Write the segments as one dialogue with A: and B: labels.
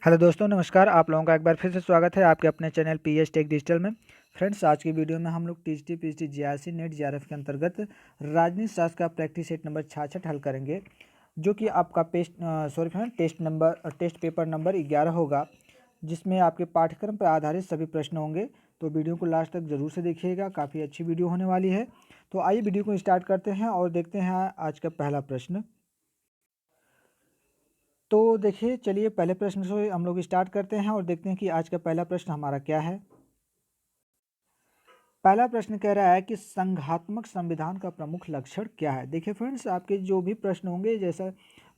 A: Hello दोस्तों, नमस्कार। आप लोगों का एक बार फिर से स्वागत है आपके अपने चैनल पीएच टेक डिजिटल में। फ्रेंड्स, आज की वीडियो में हम लोग TGT PGT GRC net GRF के अंतर्गत राजनीति शास्त्र का प्रैक्टिस सेट नंबर 66 हल करेंगे, जो कि आपका टेस्ट पेपर नंबर 11 होगा, जिसमें आपके पाठ्यक्रम पर आधारित सभी प्रश्न होंगे। तो वीडियो को लास्ट तक जरूर से देखिएगा, काफ़ी अच्छी वीडियो होने वाली है। तो आइए वीडियो को स्टार्ट करते हैं और देखते हैं आज का पहला प्रश्न। तो देखिए, चलिए पहले प्रश्न से हम लोग स्टार्ट करते हैं और देखते हैं कि आज का पहला प्रश्न हमारा क्या है। पहला प्रश्न कह रहा है कि संघात्मक संविधान का प्रमुख लक्षण क्या है। देखिए फ्रेंड्स, आपके जो भी प्रश्न होंगे, जैसा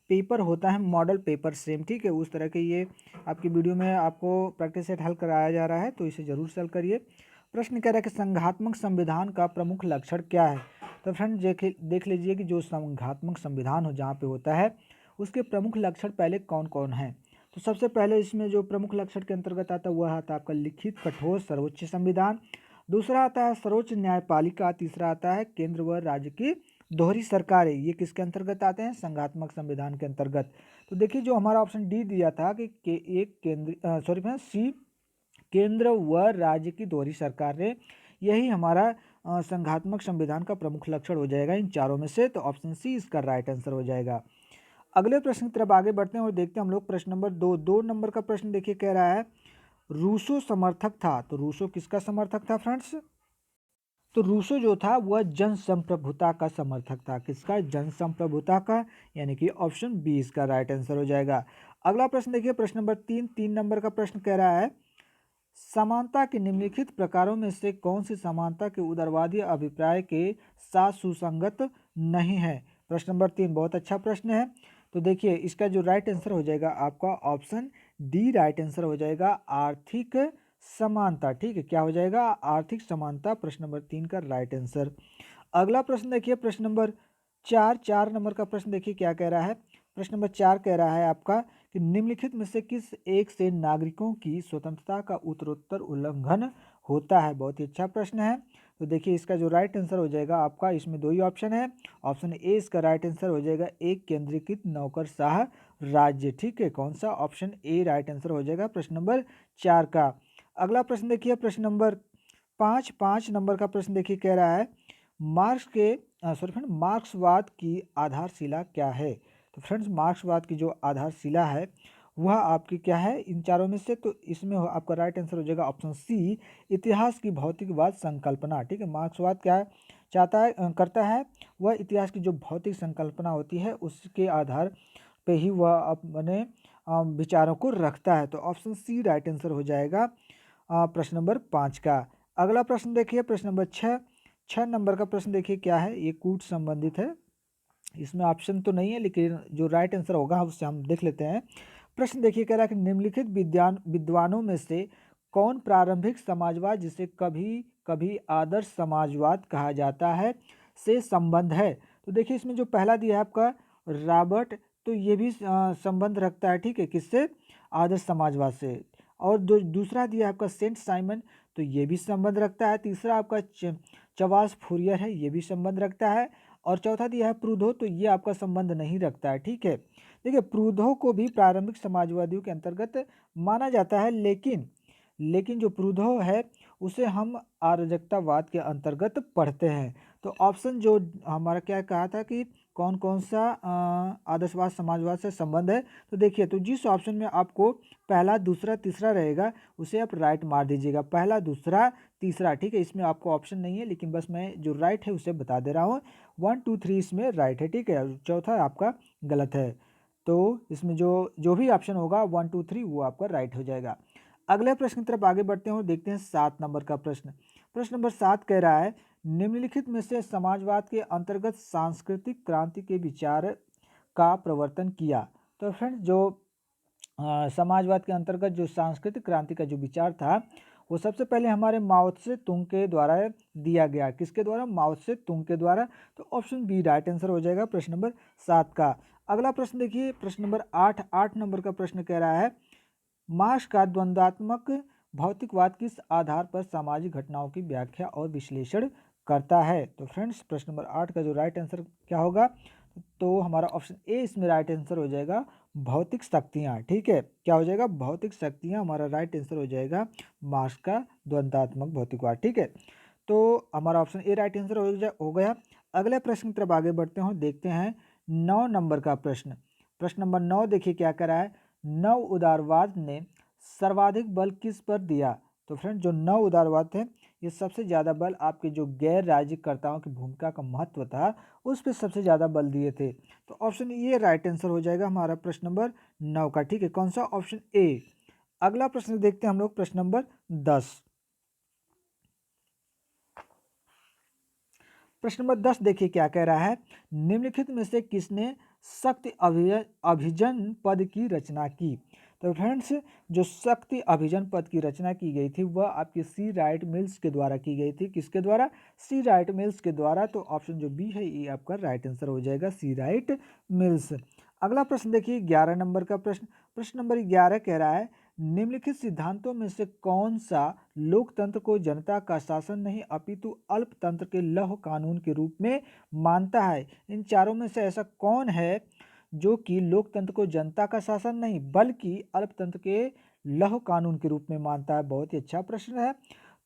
A: पेपर होता है मॉडल पेपर सेम, ठीक है, उस तरह के ये आपकी वीडियो में आपको प्रैक्टिस सेट हल कराया जा रहा है, तो इसे जरूर से हल करिए। प्रश्न कह रहा है कि संघात्मक संविधान का प्रमुख लक्षण क्या है। तो फ्रेंड्स देख लीजिए कि जो संघात्मक संविधान हो जहाँ पे होता है, उसके प्रमुख लक्षण पहले कौन कौन है। तो सबसे पहले इसमें जो प्रमुख लक्षण के अंतर्गत आता है वह आता है आपका लिखित कठोर सर्वोच्च संविधान। दूसरा आता है सर्वोच्च न्यायपालिका। तीसरा आता है केंद्र व राज्य की दोहरी सरकारें। ये किसके अंतर्गत आते हैं? संघात्मक संविधान के अंतर्गत। तो देखिए, जो हमारा ऑप्शन डी दिया था कि एक केंद्र सी केंद्र व राज्य की दोहरी सरकारें, यही हमारा संघात्मक संविधान का प्रमुख लक्षण हो जाएगा इन चारों में से। तो ऑप्शन सी इसका राइट आंसर हो जाएगा। अगले प्रश्न की तरफ आगे बढ़ते हैं और देखते हैं हम लोग प्रश्न नंबर 2 नंबर का प्रश्न। देखिए, कह रहा है रूसो समर्थक था। तो रूसो किसका समर्थक था फ्रेंड्स? तो रूसो जो था वह जन संप्रभुता का समर्थक था। किसका? जन संप्रभुता का, यानी कि ऑप्शन बी इसका राइट आंसर हो जाएगा। अगला प्रश्न देखिए, प्रश्न नंबर 3 नंबर का प्रश्न कह रहा है समानता के निम्नलिखित प्रकारों में से कौन सी समानता के उदारवादी अभिप्राय के साथ सुसंगत नहीं है। प्रश्न नंबर 3 बहुत अच्छा प्रश्न है। तो देखिए, इसका जो राइट आंसर हो जाएगा आपका ऑप्शन डी राइट आंसर हो जाएगा, आर्थिक समानता। ठीक है, क्या हो जाएगा? आर्थिक समानता, प्रश्न नंबर 3 का राइट आंसर। अगला प्रश्न देखिए, प्रश्न नंबर 4 नंबर का प्रश्न देखिए क्या कह रहा है। प्रश्न नंबर 4 कह रहा है आपका कि निम्नलिखित में से किस एक से नागरिकों की स्वतंत्रता का उत्तरोत्तर उल्लंघन होता है। बहुत ही अच्छा प्रश्न है। तो देखिए, इसका जो राइट आंसर हो जाएगा आपका, इसमें दो ही ऑप्शन है। ऑप्शन ए इसका राइट आंसर हो जाएगा, एक केंद्रीकृत नौकरशाह राज्य। ठीक है, कौन सा? ऑप्शन ए राइट आंसर हो जाएगा प्रश्न नंबर 4 का। अगला प्रश्न देखिए, प्रश्न नंबर 5 नंबर का प्रश्न देखिए कह रहा है मार्क्सवाद की आधारशिला क्या है। तो फ्रेंड्स, मार्क्सवाद की जो आधारशिला है वह आपकी क्या है इन चारों में से? तो इसमें आपका राइट आंसर हो जाएगा ऑप्शन सी, इतिहास की भौतिकवाद संकल्पना। ठीक है, मार्क्सवाद क्या चाहता है करता है? वह इतिहास की जो भौतिक संकल्पना होती है उसके आधार पे ही वह अपने विचारों को रखता है। तो ऑप्शन सी राइट आंसर हो जाएगा प्रश्न नंबर 5 का। अगला प्रश्न देखिए, प्रश्न नंबर 6 नंबर का प्रश्न देखिए क्या है, ये कूट संबंधित है। इसमें ऑप्शन तो नहीं है, लेकिन जो राइट आंसर होगा उससे हम देख लेते हैं। प्रश्न देखिए कह रहा है कि निम्नलिखित विद्वानों में से कौन प्रारंभिक समाजवाद, जिसे कभी कभी आदर्श समाजवाद कहा जाता है, से संबंध है। तो देखिए, इसमें जो पहला दिया है आपका रॉबर्ट, तो ये भी संबंध रखता है। ठीक है, किससे? आदर्श समाजवाद से। और दूसरा दिया है आपका सेंट साइमन, तो ये भी संबंध रखता है। तीसरा आपका चवास फूरियर है, ये भी संबंध रखता है। और चौथा दिया है प्रूधो, तो ये आपका संबंध नहीं रखता है। ठीक है, देखिए प्रूधो को भी प्रारंभिक समाजवादियों के अंतर्गत माना जाता है, लेकिन जो प्रूधो है उसे हम अराजकतावाद के अंतर्गत पढ़ते हैं। तो ऑप्शन जो हमारा क्या कहा था कि कौन कौन सा आदर्शवाद समाजवाद से संबंध है, तो देखिए, तो जिस ऑप्शन में आपको पहला दूसरा तीसरा रहेगा उसे आप राइट मार दीजिएगा। पहला दूसरा तीसरा, ठीक है, इसमें आपको ऑप्शन नहीं है, लेकिन बस मैं जो राइट है उसे बता दे रहा हूँ। 1 2 3 इसमें राइट है। ठीक है, चौथा आपका गलत है। तो इसमें जो जो भी ऑप्शन होगा 1 2 3 वो आपका राइट हो जाएगा। अगले प्रश्न की तरफ आगे बढ़ते हैं और देखते हैं 7 नंबर का प्रश्न। प्रश्न नंबर 7 कह रहा है निम्नलिखित में से समाजवाद के अंतर्गत सांस्कृतिक क्रांति के विचार का प्रवर्तन किया। तो फ्रेंड्स, जो समाजवाद के अंतर्गत जो सांस्कृतिक क्रांति का जो विचार था वो सबसे पहले हमारे माओ त्से तुंग के द्वारा दिया गया। किसके द्वारा? माओ त्से तुंग के द्वारा। तो ऑप्शन बी राइट आंसर हो जाएगा प्रश्न नंबर 7 का। अगला प्रश्न देखिए, प्रश्न नंबर 8 नंबर का प्रश्न कह रहा है मार्क्स का द्वंद्वात्मक भौतिकवाद किस आधार पर सामाजिक घटनाओं की व्याख्या और विश्लेषण करता है। तो फ्रेंड्स, प्रश्न नंबर 8 का जो राइट आंसर क्या होगा? तो हमारा ऑप्शन ए इसमें राइट आंसर हो जाएगा भौतिक शक्तियाँ। ठीक है, क्या हो जाएगा? भौतिक शक्तियाँ हमारा राइट आंसर हो जाएगा मार्क्स का द्वंद्वात्मक भौतिकवाद। ठीक है, तो हमारा ऑप्शन ए राइट आंसर हो गया। अगले प्रश्न की तरफ आगे बढ़ते हैं, देखते हैं 9 नंबर का प्रश्न। प्रश्न नंबर 9 देखिए क्या कह रहा है, नव उदारवाद ने सर्वाधिक बल किस पर दिया? तो फ्रेंड जो नव उदारवाद थे, ये सबसे ज़्यादा बल आपके जो गैर राज्यकर्ताओं की भूमिका का महत्व था उस पर सबसे ज़्यादा बल दिए थे। तो ऑप्शन ये राइट आंसर हो जाएगा हमारा प्रश्न नंबर 9 का। ठीक है, कौन सा? Option A. अगला प्रश्न देखते हैं हम लोग, प्रश्न नंबर 10। प्रश्न नंबर 10 देखिए क्या कह रहा है, निम्नलिखित में से किसने शक्ति अभिजन पद की रचना की? तो फ्रेंड्स जो शक्ति अभिजन पद की रचना की गई थी वह आपकी सी राइट मिल्स के द्वारा की गई थी। किसके द्वारा? सी राइट मिल्स के द्वारा। तो ऑप्शन जो बी है ये आपका राइट आंसर हो जाएगा, सी राइट मिल्स। अगला प्रश्न देखिए 11 नंबर का प्रश्न। प्रश्न नंबर 11 कह रहा है, निम्नलिखित सिद्धांतों में से कौन सा लोकतंत्र को जनता का शासन नहीं अपितु अल्पतंत्र के लौह कानून के रूप में मानता है? इन चारों में से ऐसा कौन है जो कि लोकतंत्र को जनता का शासन नहीं बल्कि अल्पतंत्र के लौह कानून के रूप में मानता है? बहुत ही अच्छा प्रश्न है।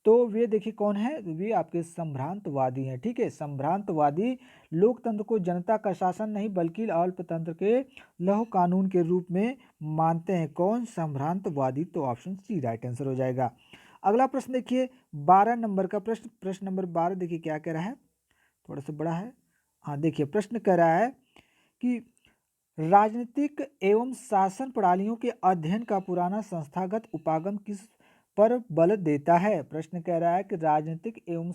A: तो वे देखिए कौन है, वे आपके संभ्रांतवादी हैं। ठीक है, संभ्रांतवादी लोकतंत्र को जनता का शासन नहीं बल्कि अल्पतंत्र के लौह कानून के रूप में मानते हैं। कौन? संभ्रांतवादी। तो ऑप्शन सी राइट आंसर हो जाएगा। अगला प्रश्न देखिए 12 नंबर का प्रश्न। प्रश्न नंबर 12 देखिए क्या कह रहा है, थोड़ा सा बड़ा है। हाँ देखिए प्रश्न कह रहा है कि राजनीतिक एवं शासन प्रणालियों के अध्ययन का पुराना संस्थागत उपागम किस पर बल देता है? प्रश्न कह रहा है कि राजनीतिक एवं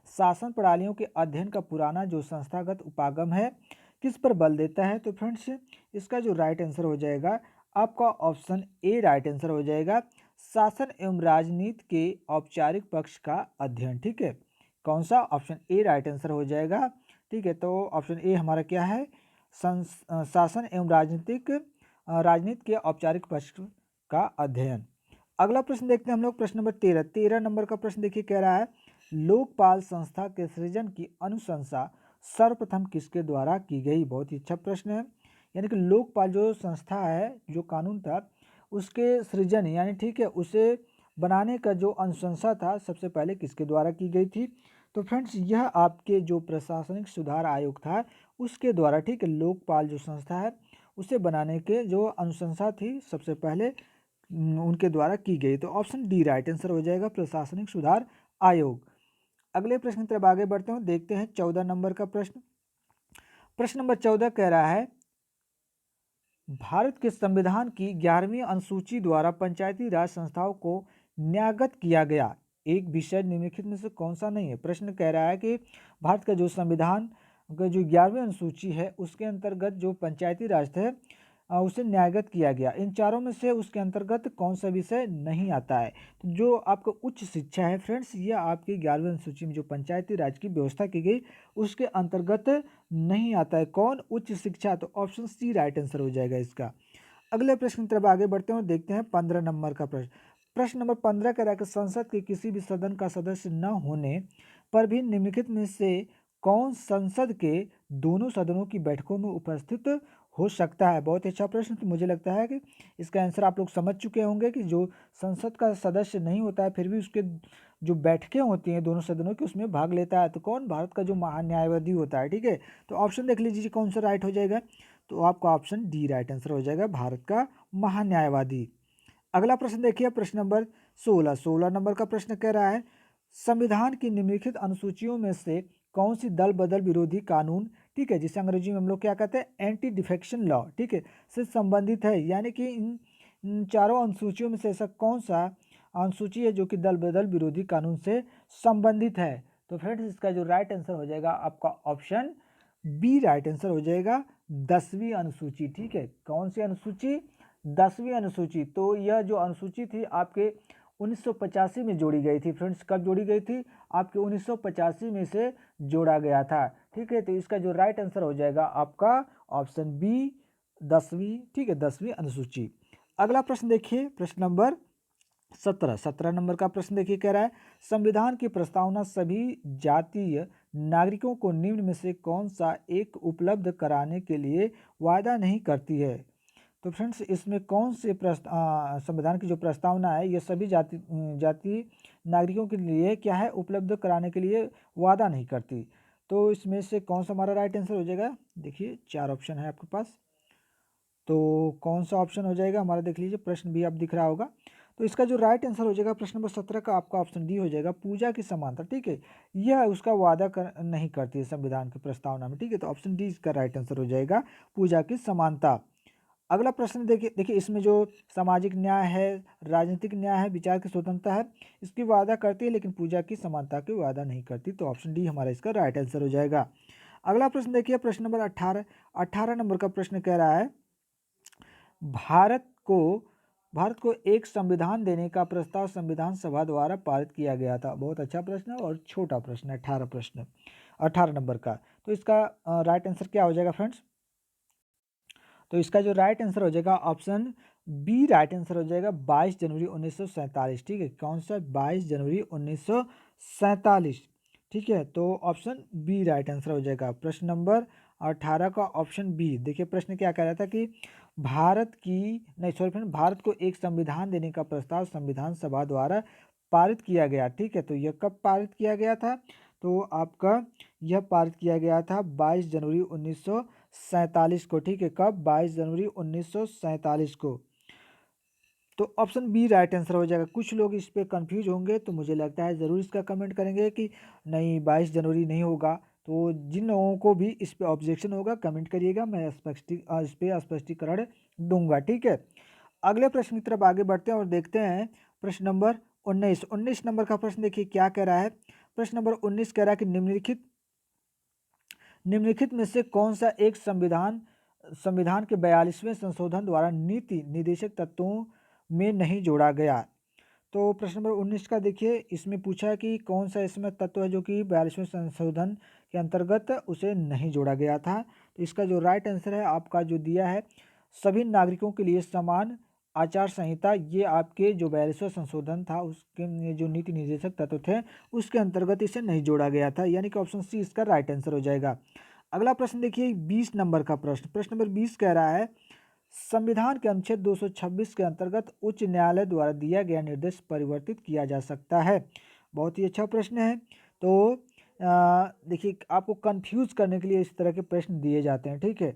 A: शासन प्रणालियों के अध्ययन का पुराना जो संस्थागत उपागम है किस पर बल देता है? तो फ्रेंड्स इसका जो राइट आंसर हो जाएगा आपका ऑप्शन ए राइट आंसर हो जाएगा, शासन एवं राजनीति के औपचारिक पक्ष का अध्ययन। ठीक है, कौन सा? ऑप्शन ए राइट आंसर हो जाएगा। ठीक है, तो ऑप्शन ए हमारा क्या है, शासन एवं राजनीति के औपचारिक पक्ष का अध्ययन। अगला प्रश्न देखते हैं हम लोग, प्रश्न नंबर 13। 13 नंबर का प्रश्न देखिए कह रहा है, लोकपाल संस्था के सृजन की अनुशंसा सर्वप्रथम किसके द्वारा की गई? बहुत ही अच्छा प्रश्न है। यानी कि लोकपाल जो संस्था है, जो कानून था उसके सृजन यानी ठीक है उसे बनाने का जो अनुशंसा था सबसे पहले किसके द्वारा की गई थी? तो फ्रेंड्स यह आपके जो प्रशासनिक सुधार आयोग था उसके द्वारा, ठीक है, लोकपाल जो संस्था है उसे बनाने के जो अनुशंसा थी सबसे पहले उनके द्वारा की गई। तो ऑप्शन डी राइट आंसर हो जाएगा, प्रशासनिक सुधार आयोग। अगले प्रश्न की तरफ आगे बढ़ते हैं, देखते हैं 14 नंबर का प्रश्न। प्रश्न नंबर 14 कह रहा है, भारत के संविधान की 11वीं अनुसूची द्वारा पंचायती राज संस्थाओं को न्यायगत किया गया एक विषय निम्नलिखित में से कौन सा नहीं है? प्रश्न कह रहा है कि भारत का जो संविधान का जो 11वीं अनुसूची है उसके अंतर्गत जो पंचायती राज थे उसे न्यायगत किया गया। इन चारों में से उसके अंतर्गत कौन सा विषय नहीं आता है? तो जो आपका उच्च शिक्षा है फ्रेंड्स, ये आपकी 11वीं अनुसूची में जो पंचायती राज की व्यवस्था की गई उसके अंतर्गत नहीं आता है। कौन? उच्च शिक्षा। तो ऑप्शन सी राइट आंसर हो जाएगा इसका। अगले प्रश्न की तरफ आगे बढ़ते हैं और देखते हैं 15 नंबर का प्रश्न। प्रश्न नंबर 15 कह रहा है कि संसद के किसी भी सदन का सदस्य न होने पर भी निम्नलिखित में से कौन संसद के दोनों सदनों की बैठकों में उपस्थित हो सकता है? बहुत अच्छा प्रश्न। तो मुझे लगता है कि इसका आंसर आप लोग समझ चुके होंगे कि जो संसद का सदस्य नहीं होता है फिर भी उसके जो बैठकें होती हैं दोनों सदनों की उसमें भाग लेता है। तो कौन? भारत का जो महान्यायवादी होता है। ठीक है, तो ऑप्शन देख लीजिए कौन सा राइट हो जाएगा। तो आपका ऑप्शन डी राइट आंसर हो जाएगा, भारत का महान्यायवादी। अगला प्रश्न देखिए, प्रश्न नंबर 16। 16 नंबर का प्रश्न कह रहा है, संविधान की निम्नलिखित अनुसूचियों में से कौन सी दल बदल विरोधी कानून, ठीक है, जिसे अंग्रेजी में हम लोग क्या कहते हैं, एंटी डिफेक्शन लॉ, ठीक है, से संबंधित है? यानी कि इन चारों अनुसूचियों में से ऐसा कौन सा अनुसूची है जो कि दल बदल विरोधी कानून से संबंधित है? तो फ्रेंड्स इसका जो राइट आंसर हो जाएगा आपका ऑप्शन बी राइट आंसर हो जाएगा, 10वीं अनुसूची। ठीक है, कौन सी अनुसूची? 10वीं अनुसूची। तो यह जो अनुसूची थी आपके 1985 में जोड़ी गई थी फ्रेंड्स। कब जोड़ी गई थी? आपके 1985 में से जोड़ा गया था। ठीक है, तो इसका जो राइट आंसर हो जाएगा आपका ऑप्शन बी, 10वीं। ठीक है, 10वीं अनुसूची। अगला प्रश्न देखिए, प्रश्न नंबर 17 नंबर का प्रश्न देखिए, कह रहा है संविधान की प्रस्तावना सभी जातीय नागरिकों को निम्न में से कौन सा एक उपलब्ध कराने के लिए वादा नहीं करती है। तो फ्रेंड्स, इसमें कौन से संविधान की जो प्रस्तावना है ये सभी जाति नागरिकों के लिए क्या है, उपलब्ध कराने के लिए वादा नहीं करती। तो इसमें से कौन सा हमारा राइट आंसर हो जाएगा। देखिए 4 ऑप्शन है आपके पास, तो कौन सा ऑप्शन हो जाएगा हमारा, देख लीजिए, प्रश्न भी आप दिख रहा होगा। तो इसका जो राइट आंसर हो जाएगा प्रश्न नंबर 17 का आपका ऑप्शन डी हो जाएगा, पूजा की समानता। ठीक है, यह उसका वादा नहीं करती है संविधान की प्रस्तावना में। ठीक है, तो ऑप्शन डी इसका राइट आंसर हो जाएगा, पूजा की समानता। अगला प्रश्न देखिए देखिए, इसमें जो सामाजिक न्याय है, राजनीतिक न्याय है, विचार की स्वतंत्रता है, इसकी वादा करती है लेकिन पूजा की समानता की वादा नहीं करती। तो ऑप्शन डी हमारा इसका राइट आंसर हो जाएगा। अगला प्रश्न देखिए, प्रश्न नंबर 18 नंबर का प्रश्न कह रहा है भारत को भारत को एक संविधान देने का प्रस्ताव संविधान सभा द्वारा पारित किया गया था। बहुत अच्छा प्रश्न है और छोटा प्रश्न है, 18 नंबर का। तो इसका राइट आंसर क्या हो जाएगा फ्रेंड्स। तो इसका जो राइट आंसर हो जाएगा ऑप्शन बी राइट आंसर हो जाएगा, 22 जनवरी 1947। ठीक है, कौन सा, 22 जनवरी 1947। ठीक है, तो ऑप्शन बी राइट आंसर हो जाएगा, प्रश्न नंबर 18 का ऑप्शन बी। देखिए प्रश्न क्या कह रहा था कि भारत को एक संविधान देने का प्रस्ताव संविधान सभा द्वारा पारित किया गया। ठीक है, तो यह कब पारित किया गया था, तो आपका यह पारित किया गया था 22 जनवरी 1947 को। ठीक है, कब, 22 जनवरी 1947 को। तो ऑप्शन बी राइट आंसर हो जाएगा। कुछ लोग इस पे कंफ्यूज होंगे, तो मुझे लगता है ज़रूर इसका कमेंट करेंगे कि नहीं 22 जनवरी नहीं होगा। तो जिन लोगों को भी इस पे ऑब्जेक्शन होगा कमेंट करिएगा, मैं इस पे स्पष्टीकरण दूंगा। ठीक है, अगले प्रश्न की तरफ आगे बढ़ते हैं और देखते हैं प्रश्न नंबर 19 नंबर का प्रश्न देखिए क्या कह रहा है। प्रश्न नंबर 19 कह रहा है कि निम्नलिखित में से कौन सा एक संविधान के 42वें संशोधन द्वारा नीति निर्देशक तत्वों में नहीं जोड़ा गया। तो प्रश्न नंबर 19 का देखिए, इसमें पूछा है कि कौन सा इसमें तत्व है जो कि 42वें संशोधन के अंतर्गत उसे नहीं जोड़ा गया था। तो इसका जो राइट आंसर है आपका जो दिया है, सभी नागरिकों के लिए समान आचार संहिता, ये आपके जो 42वां संशोधन था उसके जो नीति निर्देशक तत्व थे उसके अंतर्गत इसे नहीं जोड़ा गया था, यानी कि ऑप्शन सी इसका राइट आंसर हो जाएगा। अगला प्रश्न देखिए 20 नंबर का प्रश्न नंबर 20 कह रहा है संविधान के अनुच्छेद 226 के अंतर्गत उच्च न्यायालय द्वारा दिया गया निर्देश परिवर्तित किया जा सकता है। बहुत ही अच्छा प्रश्न है। तो देखिए आपको कंफ्यूज करने के लिए इस तरह के प्रश्न दिए जाते हैं। ठीक है,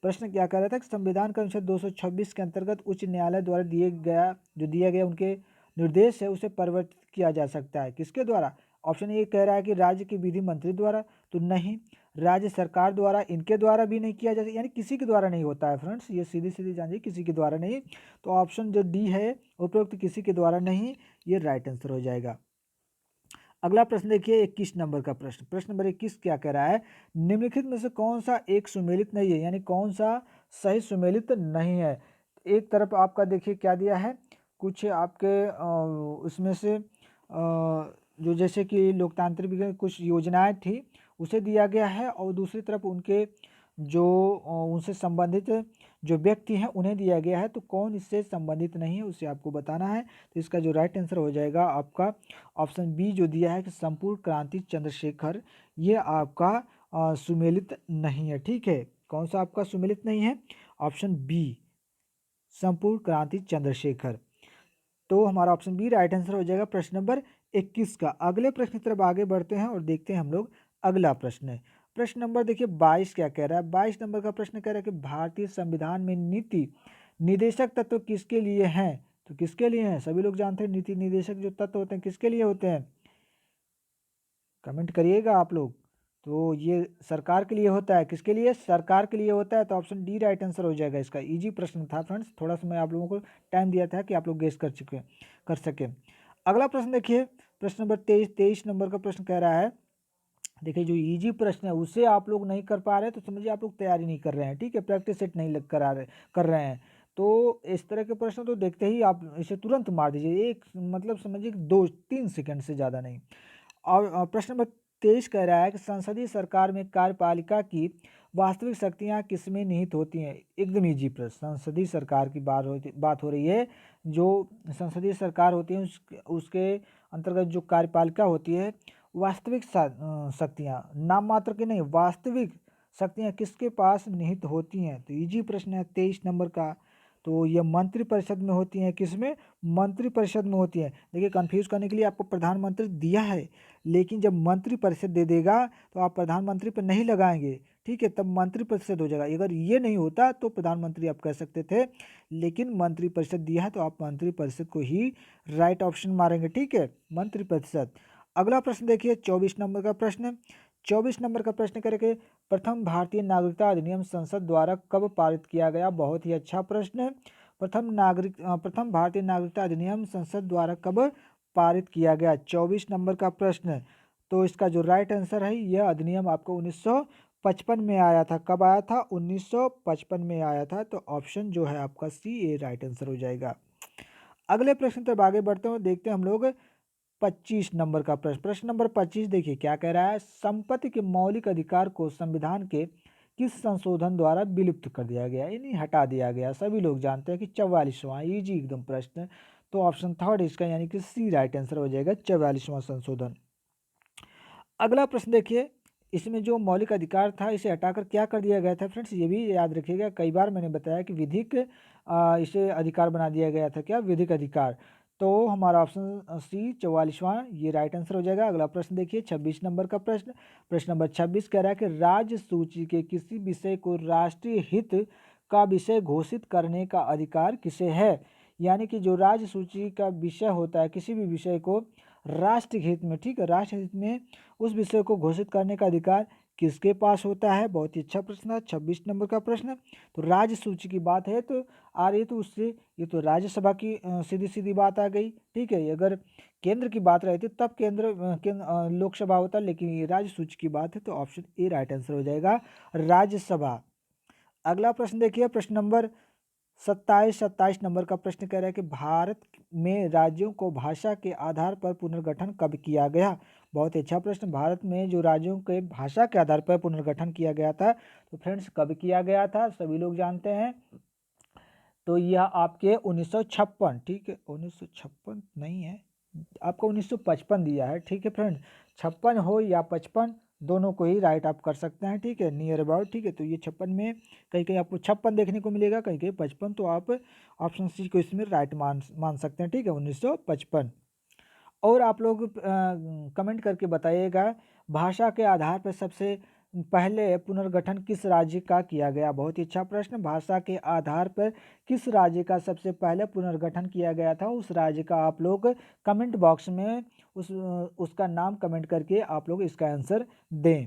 A: प्रश्न क्या कह रहा था कि संविधान के अनुच्छेद 226 के अंतर्गत उच्च न्यायालय द्वारा दिया गया उनके निर्देश है उसे परिवर्तित किया जा सकता है, किसके द्वारा। ऑप्शन ए कह रहा है कि राज्य के विधि मंत्री द्वारा, तो नहीं, राज्य सरकार द्वारा, इनके द्वारा भी नहीं किया जा सकता, यानी किसी के द्वारा नहीं होता है फ्रेंड्स, ये सीधी सीधी जानिए, किसी के द्वारा नहीं। तो ऑप्शन जो डी है उपरोक्त किसी के द्वारा नहीं, ये राइट आंसर हो जाएगा। अगला प्रश्न देखिए 21 नंबर का प्रश्न नंबर 21 क्या कह रहा है निम्नलिखित में से कौन सा एक सुमेलित नहीं है, यानी कौन सा सही सुमेलित नहीं है। एक तरफ आपका देखिए क्या दिया है, कुछ आपके उसमें से जो जैसे कि लोकतांत्रिक कुछ योजनाएं थी उसे दिया गया है, और दूसरी तरफ उनके जो उनसे संबंधित जो व्यक्ति हैं उन्हें दिया गया है। तो कौन इससे संबंधित नहीं है उसे आपको बताना है। तो इसका जो राइट आंसर हो जाएगा आपका ऑप्शन बी जो दिया है कि संपूर्ण क्रांति चंद्रशेखर, ये आपका सुमेलित नहीं है। ठीक है, कौन सा आपका सुमेलित नहीं है, ऑप्शन बी संपूर्ण क्रांति चंद्रशेखर। तो हमारा ऑप्शन बी राइट आंसर हो जाएगा प्रश्न नंबर 21 का। अगले प्रश्न की तरफ आगे बढ़ते हैं और देखते हैं हम लोग अगला प्रश्न। प्रश्न नंबर देखिए 22 क्या कह रहा है। 22 नंबर का प्रश्न कह रहा है कि भारतीय संविधान में नीति निर्देशक तत्व किसके लिए हैं। तो किसके लिए हैं, सभी लोग जानते हैं नीति निर्देशक जो तत्व होते हैं किसके लिए होते हैं, कमेंट करिएगा आप लोग। तो ये सरकार के लिए होता है, किसके लिए, सरकार के लिए होता है। तो ऑप्शन डी राइट आंसर हो जाएगा इसका। इजी प्रश्न था फ्रेंड्स, थोड़ा सा मैं आप लोगों को टाइम दिया था कि आप लोग गेस कर सके। अगला प्रश्न देखिए, प्रश्न नंबर 23 नंबर का प्रश्न कह रहा है, देखिए जो इजी प्रश्न है उसे आप लोग नहीं कर पा रहे तो समझिए आप लोग तैयारी नहीं कर रहे हैं। ठीक है, प्रैक्टिस सेट नहीं कर रहे हैं। तो इस तरह के प्रश्न तो देखते ही आप इसे तुरंत मार दीजिए, एक मतलब समझिए 2-3 सेकंड से ज़्यादा नहीं। और प्रश्न नंबर 23 कह रहा है कि संसदीय सरकार में कार्यपालिका की वास्तविक शक्तियाँ किसमें निहित होती हैं? एकदम ईजी प्रश्न। संसदीय सरकार की बात हो रही है। जो संसदीय सरकार होती है उसके अंतर्गत जो कार्यपालिका होती है, वास्तविक शक्तियाँ नाम मात्र की नहीं, वास्तविक शक्तियाँ किसके पास निहित होती हैं? तो ईजी प्रश्न है 23 नंबर का। तो ये मंत्रिपरिषद में होती हैं। किसमें? मंत्रिपरिषद में होती हैं। देखिए कंफ्यूज करने के लिए आपको प्रधानमंत्री दिया है, लेकिन जब मंत्रिपरिषद दे देगा तो आप प्रधानमंत्री पर नहीं लगाएंगे, ठीक है, तब मंत्रिपरिषद हो जाएगा। अगर ये नहीं होता तो प्रधानमंत्री आप कह सकते थे, लेकिन मंत्रिपरिषद दिया है तो आप मंत्रिपरिषद को ही राइट ऑप्शन मारेंगे, ठीक है, मंत्रिपरिषद। अगला प्रश्न देखिए 24 नंबर का प्रश्न। 24 नंबर का प्रश्न करके प्रथम भारतीय नागरिकता अधिनियम संसद द्वारा कब पारित किया गया? बहुत ही अच्छा प्रश्न है। प्रथम भारतीय नागरिकता अधिनियम संसद द्वारा कब पारित किया गया? 24 नंबर का प्रश्न। तो इसका जो राइट आंसर है, यह अधिनियम आपको 1955 में आया था। कब आया था? 1955 में आया था। तो ऑप्शन जो है आपका सी, ए राइट आंसर हो जाएगा। अगले प्रश्न तक आगे बढ़ते हैं, देखते हैं हम लोग 25 नंबर का प्रश्न। प्रश्न नंबर 25 देखिए क्या कह रहा है। संपत्ति के मौलिक अधिकार को संविधान के किस संशोधन द्वारा विलुप्त कर दिया गया, यानी हटा दिया गया? सभी लोग जानते हैं कि 44वां, इजी एकदम प्रश्न। तो ऑप्शन थर्ड इसका यानी कि सी राइट आंसर हो जाएगा, 44वां संशोधन। अगला प्रश्न देखिए, इसमें जो मौलिक अधिकार था इसे हटाकर क्या कर दिया गया था? फ्रेंड्स ये भी याद रखिएगा, कई बार मैंने बताया कि विधिक इसे अधिकार बना दिया गया था। क्या? विधिक अधिकार। तो हमारा ऑप्शन सी 44वां ये राइट आंसर हो जाएगा। अगला प्रश्न देखिए 26 नंबर का प्रश्न। प्रश्न नंबर 26 कह रहा है कि राज्य सूची के किसी विषय को राष्ट्रीय हित का विषय घोषित करने का अधिकार किसे है? यानी कि जो राज्य सूची का विषय होता है, किसी भी विषय को राष्ट्र हित में, ठीक है, राष्ट्र हित में उस विषय को घोषित करने का अधिकार किसके पास होता है? बहुत ही अच्छा प्रश्न है। 26 नंबर का प्रश्न। तो राज्य सूची की बात है तो आ रही है, तो उससे ये तो राज्यसभा की सीधी सीधी बात आ गई, ठीक है। अगर केंद्र की बात रहती तब लोकसभा होता, लेकिन ये राज्य सूची की बात है तो ऑप्शन ए राइट आंसर हो जाएगा, राज्यसभा। अगला प्रश्न देखिए, प्रश्न नंबर 27 नंबर का प्रश्न कह रहा है कि भारत में राज्यों को भाषा के आधार पर पुनर्गठन कब किया गया? बहुत ही अच्छा प्रश्न। भारत में जो राज्यों के भाषा के आधार पर पुनर्गठन किया गया था, तो फ्रेंड्स कब किया गया था? सभी लोग जानते हैं। तो यह आपके 1956, ठीक है, 1956 नहीं है, आपको 1955 दिया है, ठीक है फ्रेंड। 56 हो या 55, दोनों को ही राइट आप कर सकते हैं, ठीक है, नियर अबाउट, ठीक है। तो ये 56 में कहीं कहीं आपको 56 देखने को मिलेगा, कहीं कहीं 55, तो आप ऑप्शन सी को इसमें राइट मान सकते हैं, ठीक है, 1955। और आप लोग कमेंट करके बताइएगा, भाषा के आधार पर सबसे पहले पुनर्गठन किस राज्य का किया गया? बहुत ही अच्छा प्रश्न। भाषा के आधार पर किस राज्य का सबसे पहले पुनर्गठन किया गया था, उस राज्य का आप लोग कमेंट बॉक्स में उसका नाम कमेंट करके आप लोग इसका आंसर दें।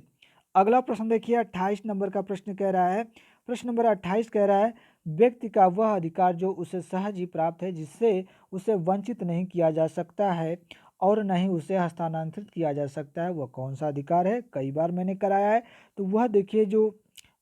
A: अगला प्रश्न देखिए 28 नंबर का प्रश्न कह रहा है। प्रश्न नंबर 28 कह रहा है, व्यक्ति का वह अधिकार जो उसे सहज ही प्राप्त है, जिससे उसे वंचित नहीं किया जा सकता है और न ही उसे हस्तांतरित किया जा सकता है, वह कौन सा अधिकार है? कई बार मैंने कराया है। तो वह देखिए जो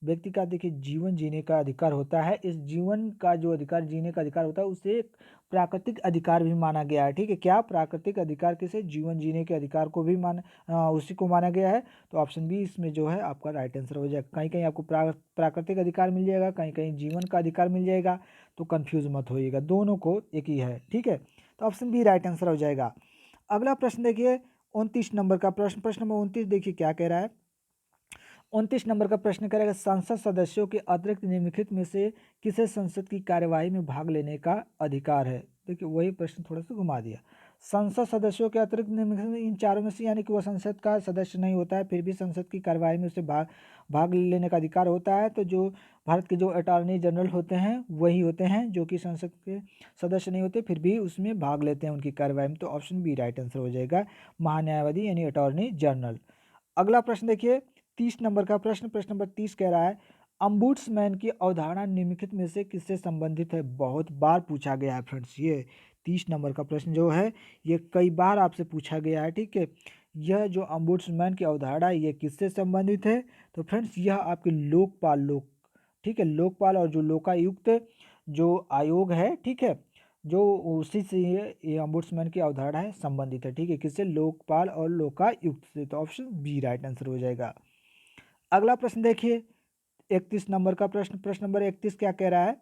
A: व्यक्ति का देखिए जीवन जीने का अधिकार होता है, इस जीवन का जो अधिकार, जीने का अधिकार होता है, उसे एक प्राकृतिक अधिकार भी माना गया है, ठीक है। क्या? प्राकृतिक अधिकार किसे? जीवन जीने के अधिकार को भी उसी को माना गया है। तो ऑप्शन बी इसमें जो है आपका राइट आंसर हो जाएगा। कहीं कहीं आपको प्राकृतिक अधिकार मिल जाएगा, कहीं कहीं जीवन का अधिकार मिल जाएगा, तो कंफ्यूज मत होइएगा, दोनों को एक ही है, ठीक है। तो ऑप्शन बी राइट आंसर हो जाएगा। अगला प्रश्न देखिए 29 नंबर का प्रश्न। प्रश्न नंबर 29 देखिए क्या कह रहा है। 29 नंबर का प्रश्न करेगा, संसद सदस्यों के अतिरिक्त निम्नलिखित में से किसे संसद की कार्यवाही में भाग लेने का अधिकार है? देखिए वही प्रश्न थोड़ा सा घुमा दिया। संसद सदस्यों के अतिरिक्त निम्नलिखित में इन चारों में से, यानी कि वह संसद का सदस्य नहीं होता है, फिर भी संसद की कार्यवाही में उसे भाग लेने का अधिकार होता है। तो जो भारत के जो अटॉर्नी जनरल होते हैं वही होते हैं, जो कि संसद के सदस्य नहीं होते फिर भी उसमें भाग लेते हैं उनकी कार्यवाही में। तो ऑप्शन बी राइट आंसर हो जाएगा, महान्यायवादी यानी अटॉर्नी जनरल। अगला प्रश्न देखिए 30 नंबर का प्रश्न। प्रश्न नंबर 30 कह रहा है, अम्बुड्समैन की अवधारणा निम्नलिखित में से किससे संबंधित है? बहुत बार पूछा गया है फ्रेंड्स, ये 30 नंबर का प्रश्न जो है ये कई बार आपसे पूछा गया है, ठीक है। यह जो अम्बुड्समैन की अवधारणा है ये किससे संबंधित है? तो फ्रेंड्स यह आपके ठीक है, लोकपाल और जो लोकायुक्त जो आयोग है, ठीक है, जो उसी से ये अम्बुड्समैन की अवधारणा है संबंधित है, ठीक है, किससे? लोकपाल और लोकायुक्त से। तो ऑप्शन बी राइट आंसर हो जाएगा। अगला प्रश्न देखिए 31 नंबर का प्रश्न, प्रश्न नंबर 31 क्या कह रहा है?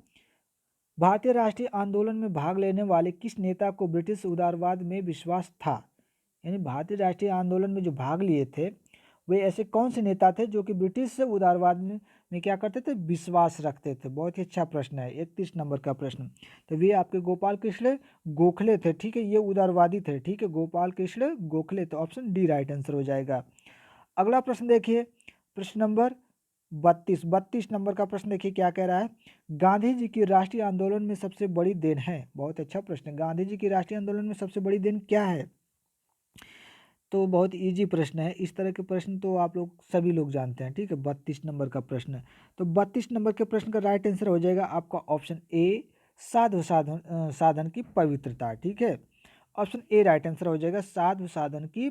A: भारतीय राष्ट्रीय आंदोलन में भाग लेने वाले किस नेता को ब्रिटिश उदारवाद में विश्वास था? यानी भारतीय राष्ट्रीय आंदोलन में जो भाग लिए थे वे ऐसे कौन से नेता थे जो कि ब्रिटिश उदारवाद में क्या करते थे? विश्वास रखते थे। बहुत ही अच्छा प्रश्न है 31 नंबर का प्रश्न। तो वे आपके गोपाल कृष्ण गोखले थे, ठीक है, ये उदारवादी थे, ठीक है, गोपाल कृष्ण गोखले। तो ऑप्शन डी राइट आंसर हो जाएगा। अगला प्रश्न देखिए, प्रश्न नंबर 32 नंबर का प्रश्न देखिए क्या कह रहा है? गांधी जी की राष्ट्रीय आंदोलन में सबसे बड़ी देन है। बहुत अच्छा प्रश्न। गांधी जी की राष्ट्रीय आंदोलन में सबसे बड़ी देन क्या है? तो बहुत इजी प्रश्न है। इस तरह के प्रश्न तो आप लोग सभी लोग जानते हैं, ठीक है। 32 नंबर का प्रश्न। तो 32 नंबर के प्रश्न का राइट आंसर हो जाएगा आपका ऑप्शन ए, साधु साधन की पवित्रता, ठीक है। ऑप्शन ए राइट आंसर हो जाएगा, साधु साधन की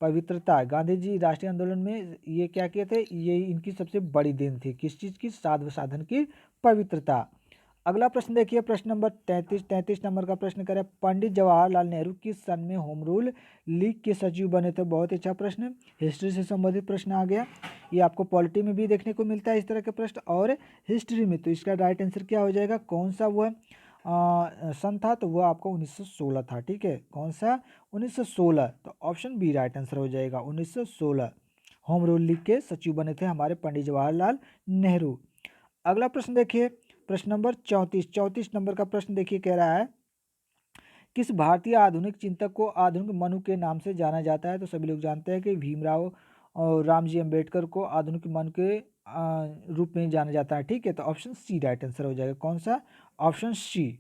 A: पवित्रता। गांधी जी राष्ट्रीय आंदोलन में ये क्या किए थे? ये इनकी सबसे बड़ी देन थी। किस चीज़ की? साधु साधन की पवित्रता। अगला प्रश्न देखिए, प्रश्न नंबर 33 नंबर का प्रश्न करें, पंडित जवाहरलाल नेहरू किस सन में होम रूल लीग के सचिव बने थे? बहुत अच्छा प्रश्न। हिस्ट्री से संबंधित प्रश्न आ गया। ये आपको पॉलिटी में भी देखने को मिलता है इस तरह के प्रश्न, और हिस्ट्री में। तो इसका राइट आंसर क्या हो जाएगा? कौन सा वह सन था? तो वह आपका 1916 था, ठीक है। कौन सा? 1916। तो ऑप्शन बी राइट आंसर हो जाएगा, 1916 होम रूल लीग के सचिव बने थे हमारे पंडित जवाहरलाल नेहरू। अगला प्रश्न देखिए, प्रश्न नंबर 34 नंबर का प्रश्न देखिए कह रहा है, किस भारतीय आधुनिक चिंतक को आधुनिक मनु के नाम से जाना जाता है? तो सभी लोग जानते हैं कि भीमराव और रामजी अम्बेडकर को आधुनिक मनु के रूप में जाना जाता है, ठीक है। तो ऑप्शन सी राइट आंसर हो जाएगा। कौन सा? Option C.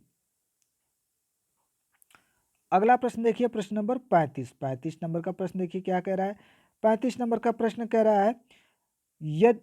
A: अगला प्रश्न देखिए, प्रश्न नंबर 35 नंबर का प्रश्न देखिए क्या कह रहा है? 35 नंबर का प्रश्न कह रहा है, यदि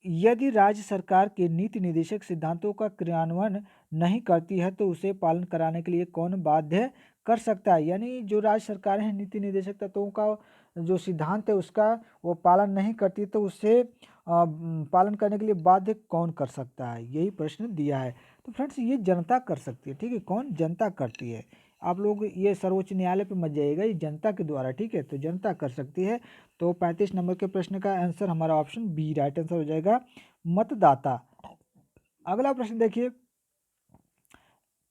A: यदि राज्य सरकार के नीति निर्देशक सिद्धांतों का क्रियान्वयन नहीं करती है तो उसे पालन कराने के लिए कौन बाध्य कर सकता है? यानी जो राज्य सरकार है नीति निर्देशक तत्वों का जो सिद्धांत है उसका वो पालन नहीं करती, तो उसे पालन करने के लिए बाध्य कौन कर सकता है? यही प्रश्न दिया है। तो फ्रेंड्स ये जनता कर सकती है, ठीक है। कौन? जनता करती है। आप लोग ये सर्वोच्च न्यायालय पे मत जाइएगा, ये जनता के द्वारा, ठीक है। तो जनता कर सकती है। तो 35 नंबर के प्रश्न का आंसर हमारा ऑप्शन बी राइट आंसर हो जाएगा, मतदाता। अगला प्रश्न देखिए,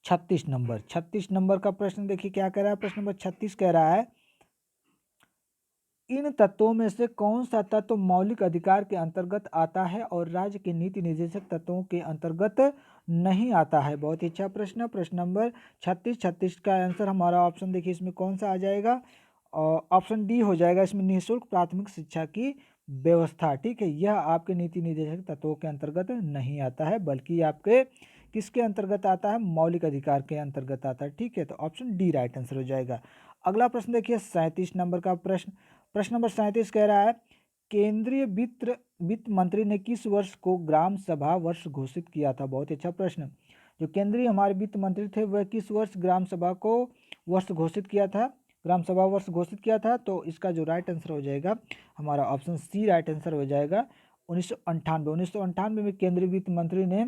A: 36 नंबर का प्रश्न देखिए क्या कह रहा है? प्रश्न नंबर 36 कह रहा है, इन तत्वों में से कौन सा तत्व मौलिक अधिकार के अंतर्गत आता है और राज्य के नीति निर्देशक तत्वों के अंतर्गत नहीं आता है? बहुत ही अच्छा प्रश्न। प्रश्न नंबर 36 का आंसर हमारा ऑप्शन देखिए इसमें कौन सा आ जाएगा? ऑप्शन डी हो जाएगा इसमें, निःशुल्क प्राथमिक शिक्षा की व्यवस्था, ठीक है। यह आपके नीति निर्देशक तत्वों के अंतर्गत नहीं आता है, बल्कि आपके किसके अंतर्गत आता है? मौलिक अधिकार के अंतर्गत आता है, ठीक है। तो ऑप्शन डी राइट आंसर हो जाएगा। अगला प्रश्न देखिए, 37 नंबर का प्रश्न। प्रश्न नंबर 37 कह रहा है, केंद्रीय वित्त मंत्री ने किस वर्ष को ग्राम सभा वर्ष घोषित किया था? बहुत अच्छा प्रश्न। जो केंद्रीय हमारे वित्त मंत्री थे वह किस वर्ष ग्राम सभा को वर्ष घोषित किया था? ग्राम सभा वर्ष घोषित किया था। तो इसका जो राइट आंसर हो जाएगा हमारा ऑप्शन सी राइट आंसर हो जाएगा, 1998 में केंद्रीय वित्त मंत्री ने,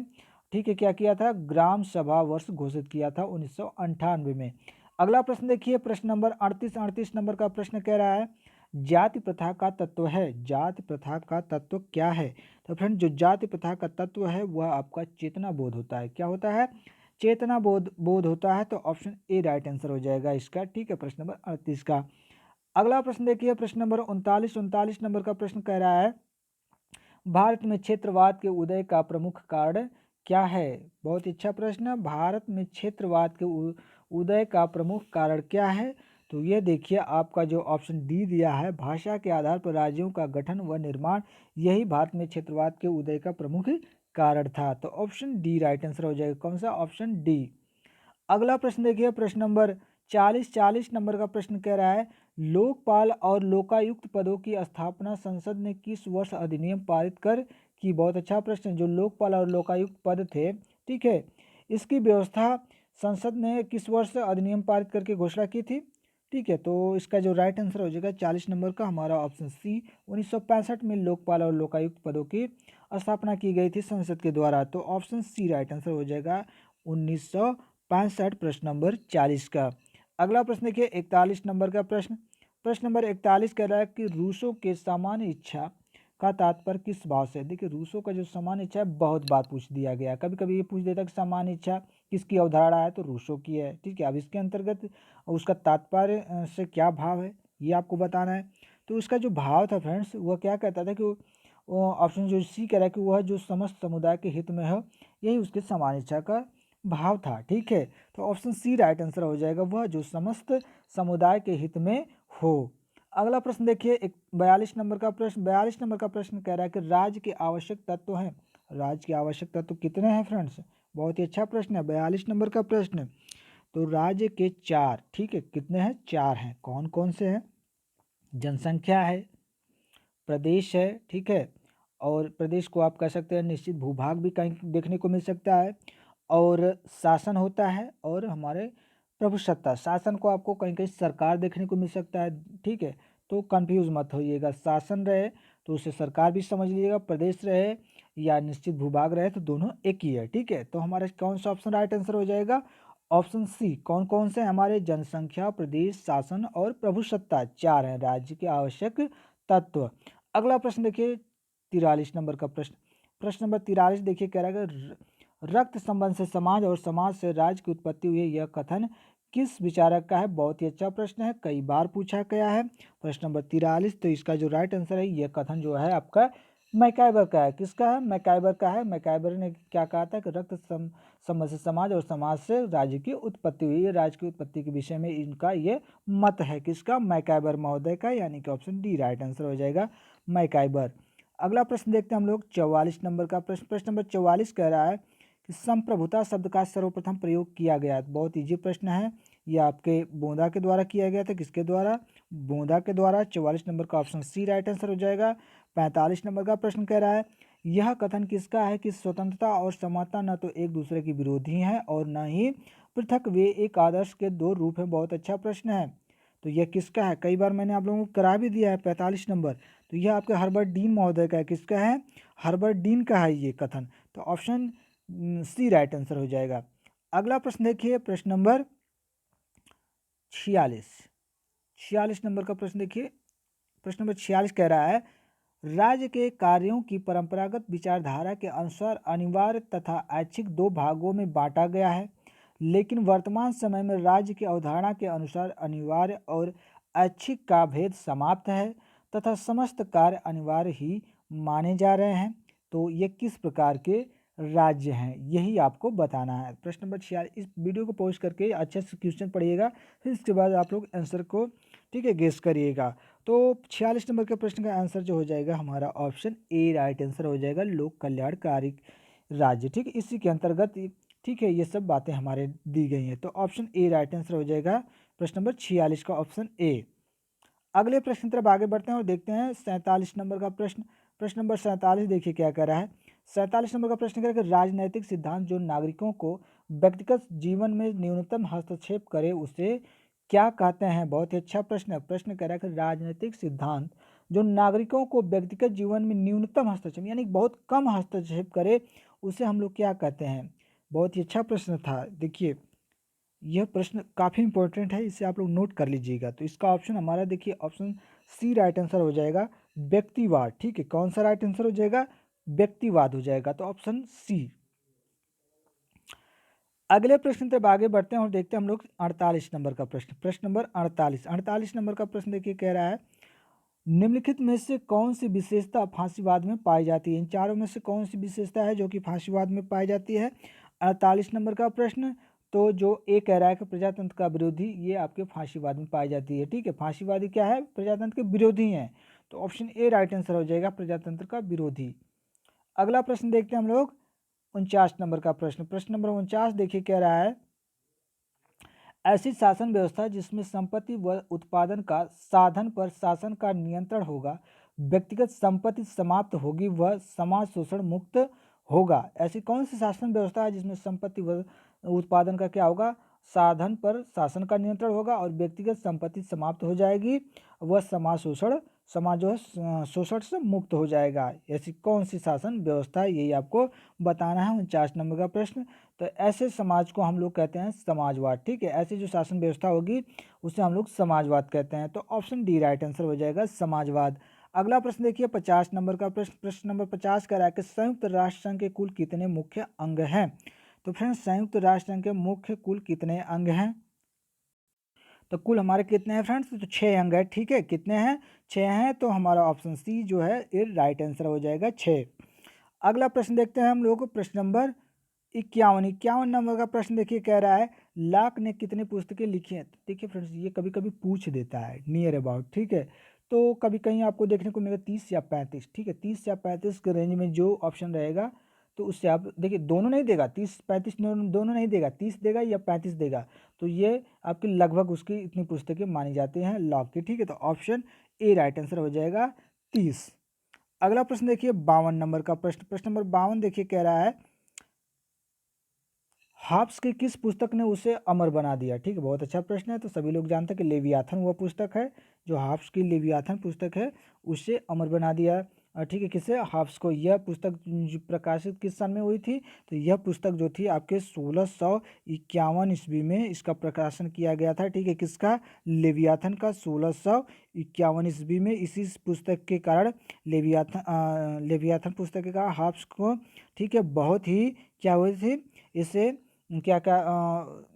A: ठीक है, क्या किया था? ग्राम सभा वर्ष घोषित किया था 1998 में। अगला प्रश्न देखिए, प्रश्न नंबर 38 नंबर का प्रश्न कह रहा है, जाति प्रथा का तत्व है। जाति प्रथा का तत्व क्या है? तो फ्रेंड जो जाति प्रथा का तत्व है वह आपका चेतना बोध होता है। क्या होता है? चेतना बोध होता है। तो ऑप्शन ए राइट आंसर हो जाएगा इसका, ठीक है, प्रश्न नंबर 38 का। अगला प्रश्न देखिए, प्रश्न नंबर 39 नंबर का प्रश्न कह रहा है, भारत में क्षेत्रवाद के उदय का प्रमुख कारण क्या है? बहुत अच्छा प्रश्न। भारत में क्षेत्रवाद के उदय का प्रमुख कारण क्या है? तो ये देखिए आपका जो ऑप्शन डी दिया है, भाषा के आधार पर राज्यों का गठन व निर्माण, यही भारत में क्षेत्रवाद के उदय का प्रमुख कारण था। तो ऑप्शन डी राइट आंसर हो जाएगा। कौन सा? Option D. अगला प्रश्न देखिए, प्रश्न नंबर 40 नंबर का प्रश्न कह रहा है, लोकपाल और लोकायुक्त पदों की स्थापना संसद ने किस वर्ष अधिनियम पारित कर की? बहुत अच्छा प्रश्न। जो लोकपाल और लोकायुक्त पद थे, ठीक है, इसकी व्यवस्था संसद ने किस वर्ष अधिनियम पारित करके घोषणा की थी? ठीक है, तो इसका जो राइट आंसर हो जाएगा 40 नंबर का हमारा ऑप्शन सी, 1965 में लोकपाल और लोकायुक्त पदों की स्थापना की गई थी संसद के द्वारा। तो ऑप्शन सी राइट आंसर हो जाएगा 1965, प्रश्न नंबर 40 का। अगला प्रश्न देखिए, 41 नंबर का प्रश्न। प्रश्न नंबर 41 कह रहा है कि रूसों के सामान्य इच्छा का तात्पर्य किस भाव से। देखिए रूसो का जो सामान्य इच्छा है बहुत बार पूछ दिया गया, कभी कभी ये पूछ देता है कि सामान्य इच्छा किसकी अवधारणा है, तो रूसो की है। ठीक है, अब इसके अंतर्गत उसका तात्पर्य से क्या भाव है ये आपको बताना है। तो उसका जो भाव था फ्रेंड्स वह क्या कहता था कि वो ऑप्शन जो सी कह रहा है कि वह जो समस्त समुदाय के हित में हो, यही उसके सामान्य इच्छा का भाव था। ठीक है, तो ऑप्शन सी राइट आंसर हो जाएगा, वह जो समस्त समुदाय के हित में हो। अगला प्रश्न देखिए, 42 नंबर का प्रश्न। 42 नंबर का प्रश्न कह रहा है कि राज्य के आवश्यक तत्व हैं। राज्य के आवश्यक तत्व कितने हैं फ्रेंड्स? बहुत ही अच्छा प्रश्न है 42 नंबर का प्रश्न। तो राज्य के 4, ठीक है, कितने हैं? 4 हैं। कौन कौन से हैं? जनसंख्या है, प्रदेश है, ठीक है, और प्रदेश को आप कह सकते हैं निश्चित भूभाग भी कहीं देखने को मिल सकता है, और शासन होता है, और हमारे प्रभुसत्ता। शासन को आपको कहीं कहीं सरकार देखने को मिल सकता है। ठीक है, तो कंफ्यूज मत होइएगा, शासन रहे तो उसे सरकार भी समझ लीजिएगा, प्रदेश रहे या निश्चित भूभाग रहे तो दोनों एक ही है। ठीक है, तो हमारा कौन सा ऑप्शन राइट आंसर हो जाएगा? Option C. कौन कौन से हमारे? जनसंख्या, प्रदेश, शासन और प्रभुसत्ता, 4 हैं राज्य के आवश्यक तत्व। अगला प्रश्न देखिए 43 नंबर का प्रश्न। प्रश्न नंबर 43 देखिए कह रहा है कि रक्त संबंध से समाज और समाज से राज्य की उत्पत्ति हुई है, यह कथन किस विचारक का है? बहुत ही अच्छा प्रश्न है, कई बार पूछा गया है। प्रश्न नंबर 43, तो इसका जो राइट आंसर है यह कथन जो है आपका मैकाइबर का है। किसका है? मैकाइबर का है। मैकाइबर ने क्या कहा था कि रक्त संबंध से समाज और समाज से राज्य की उत्पत्ति हुई है। राज्य की उत्पत्ति के विषय में इनका ये मत है। किसका? मैकाइबर महोदय का, यानी कि ऑप्शन डी राइट आंसर हो जाएगा, मैकाइबर। अगला प्रश्न देखते हैं हम लोग 44 नंबर का प्रश्न। प्रश्न नंबर 44 कह रहा है कि संप्रभुता शब्द का सर्वप्रथम प्रयोग किया गया। बहुत इजी प्रश्न है, ये आपके बोंदा के द्वारा किया गया था। किसके द्वारा? बोंदा के द्वारा। 44 नंबर का ऑप्शन सी राइट आंसर हो जाएगा। 45 नंबर का प्रश्न कह रहा है यह कथन किसका है कि स्वतंत्रता और समानता न तो एक दूसरे की विरोधी हैं और न ही पृथक, वे एक आदर्श के दो रूप हैं। बहुत अच्छा प्रश्न है। तो यह किसका है? कई बार मैंने आप लोगों को करा भी दिया है 45 नंबर। तो यह आपके हर्बर्ट डीन महोदय का है। किसका है? हर्बर्ट डीन का है ये कथन। तो ऑप्शन सी राइट आंसर हो जाएगा। अगला प्रश्न देखिए, प्रश्न नंबर 46। 46 नंबर का प्रश्न देखिए। प्रश्न नंबर 46 कह रहा है राज्य के कार्यों की परंपरागत विचारधारा के अनुसार अनिवार्य तथा ऐच्छिक दो भागों में बांटा गया है, लेकिन वर्तमान समय में राज्य की अवधारणा के अनुसार अनिवार्य और ऐच्छिक का भेद समाप्त है तथा समस्त कार्य अनिवार्य ही माने जा रहे हैं। तो ये किस प्रकार के राज्य हैं, यही आपको बताना है। प्रश्न नंबर 46। इस वीडियो को पॉज करके अच्छे से क्वेश्चन पढ़िएगा, फिर इसके बाद आप लोग आंसर को, ठीक है, गेस करिएगा। तो 46 नंबर के प्रश्न का आंसर जो हो जाएगा हमारा ऑप्शन ए राइट आंसर हो जाएगा, लोक कल्याणकारी राज्य। ठीक है, इसी के अंतर्गत, ठीक है, ये सब बातें हमारे दी गई हैं। तो ऑप्शन ए राइट आंसर हो जाएगा प्रश्न नंबर 46 का ऑप्शन ए। अगले प्रश्न तरफ आगे बढ़ते हैं और देखते हैं 47 नंबर का प्रश्न। प्रश्न नंबर 47 देखिए क्या कह रहा है। 47 नंबर का प्रश्न कह रहा है कि राजनैतिक सिद्धांत जो नागरिकों को व्यक्तिगत जीवन में न्यूनतम हस्तक्षेप करे उसे क्या कहते हैं? बहुत ही अच्छा प्रश्न है। प्रश्न कह रहा है कि राजनीतिक सिद्धांत जो नागरिकों को व्यक्तिगत जीवन में न्यूनतम हस्तक्षेप यानी बहुत कम हस्तक्षेप करे उसे हम लोग क्या कहते हैं? बहुत ही अच्छा प्रश्न था। देखिए यह प्रश्न काफ़ी इंपॉर्टेंट है, इसे आप लोग नोट कर लीजिएगा। तो इसका ऑप्शन हमारा देखिए ऑप्शन सी राइट आंसर हो जाएगा, व्यक्तिवाद। ठीक है, कौन सा राइट आंसर हो जाएगा? व्यक्तिवाद हो जाएगा। तो ऑप्शन सी। अगले प्रश्न तक आगे बढ़ते हैं और देखते हैं हम लोग 48 नंबर का प्रश्न। प्रश्न नंबर 48 नंबर का प्रश्न देखिए कह रहा है निम्नलिखित में से कौन सी विशेषता फांसीवाद में पाई जाती है? इन चारों में से कौन सी विशेषता है जो कि फांसीवाद में पाई जाती है? 48 नंबर का प्रश्न। तो जो ए कह रहा है कि प्रजातंत्र का विरोधी, ये आपके फांसीवाद में पाई जाती है। ठीक है, फांसीवादी क्या है? प्रजातंत्र के विरोधी हैं। तो ऑप्शन ए राइट आंसर हो जाएगा, प्रजातंत्र का विरोधी। अगला प्रश्न देखते हैं हम लोग 49 नंबर का प्रश्न। प्रश्न नंबर 49 देखिए कह रहा है ऐसी शासन व्यवस्था जिसमें संपत्ति व उत्पादन का साधन पर शासन का नियंत्रण होगा, व्यक्तिगत संपत्ति समाप्त होगी, वह समाज शोषण मुक्त होगा। ऐसी कौन सी शासन व्यवस्था है जिसमें संपत्ति व उत्पादन का क्या होगा? साधन पर शासन का नियंत्रण होगा और व्यक्तिगत संपत्ति समाप्त हो जाएगी, वह समाज जो है शोषण से मुक्त हो जाएगा। ऐसी कौन सी शासन व्यवस्था है, यही आपको बताना है। 49 नंबर का प्रश्न। तो ऐसे समाज को हम लोग कहते हैं समाजवाद। ठीक है, ऐसी जो शासन व्यवस्था होगी उसे हम लोग समाजवाद कहते हैं। तो ऑप्शन डी राइट आंसर हो जाएगा, समाजवाद। अगला प्रश्न देखिए 50 नंबर का प्रश्न। प्रश्न नंबर 50 कह रहा है कि संयुक्त राष्ट्र संघ के कुल कितने मुख्य अंग हैं? तो फ्रेंड्स संयुक्त राष्ट्र संघ के मुख्य कुल कितने अंग हैं? तो कुल हमारे कितने हैं फ्रेंड्स? तो 6 अंग है। ठीक है, कितने हैं? 6 हैं। तो हमारा ऑप्शन सी जो है ये राइट आंसर हो जाएगा 6। अगला प्रश्न देखते हैं हम लोग, प्रश्न नंबर 51 नंबर का प्रश्न देखिए कह रहा है लाक ने कितनी पुस्तकें लिखी हैं? तो देखिए फ्रेंड्स ये कभी कभी पूछ देता है नियर अबाउट। ठीक है, तो कभी कहीं आपको देखने को मिलेगा 30 या 35। ठीक है, 30 या 35 के रेंज में जो ऑप्शन रहेगा तो उससे आप देखिए, दोनों नहीं देगा, 30 35 दोनों नहीं देगा, 30 देगा या 35 देगा। तो ये आपकी लगभग उसकी इतनी पुस्तकें मानी जाती हैं लॉक की। ठीक है, तो ऑप्शन ए राइट आंसर हो जाएगा 30। अगला प्रश्न देखिए 52 नंबर का प्रश्न। प्रश्न नंबर 52 देखिए कह रहा है हाफ्स की किस पुस्तक ने उसे अमर बना दिया? ठीक है, बहुत अच्छा प्रश्न है। तो सभी लोग जानते हैं कि लेवियाथन वह पुस्तक है जो हाफ्स की लेवियाथन पुस्तक है उसे अमर बना दिया। ठीक है, किसे? हाफ्स को। यह पुस्तक प्रकाशित किस सन में हुई थी? तो यह पुस्तक जो थी आपके 1651 ईस्वी में इसका प्रकाशन किया गया था। ठीक है, किसका? लेवियाथन का। 1651 ईस्वी में इसी पुस्तक के कारण लेवियाथन पुस्तक के कारण हाफ्स को, ठीक है, बहुत ही क्या हुई थी, इसे क्या क्या